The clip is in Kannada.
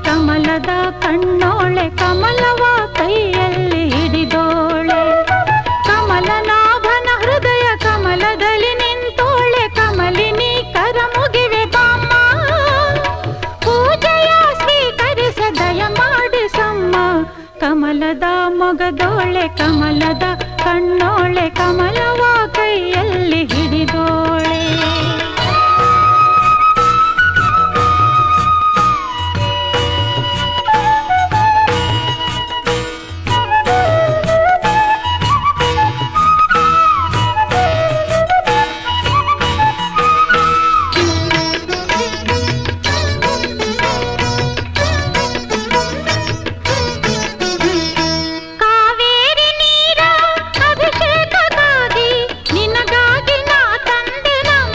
ಕಮಲದ ಕಣ್ಣೋಳೆ ಕಮಲವ ಕೈಯಲ್ಲಿ ಹಿಡಿದೋಳೆ ಕಮಲನಾಭನ ಹೃದಯ ಕಮಲದಲ್ಲಿ ನಿಂತೋಳೆ ಕಮಲಿನಿ ಕರ ಮುಗಿವೆ ಬಾಮ್ಮ ಪೂಜೆಯ ಸ್ವೀಕರಿಸ ದಯ ಮಾಡಿಸಮ್ಮ ಕಮಲದ ಮೊಗದೋಳೆ ಕಮಲದ ಕಣ್ಣೋಳೆ ಕಮಲವ ಕೈಯಲ್ಲಿ ಹಿಡಿದೋಳೆ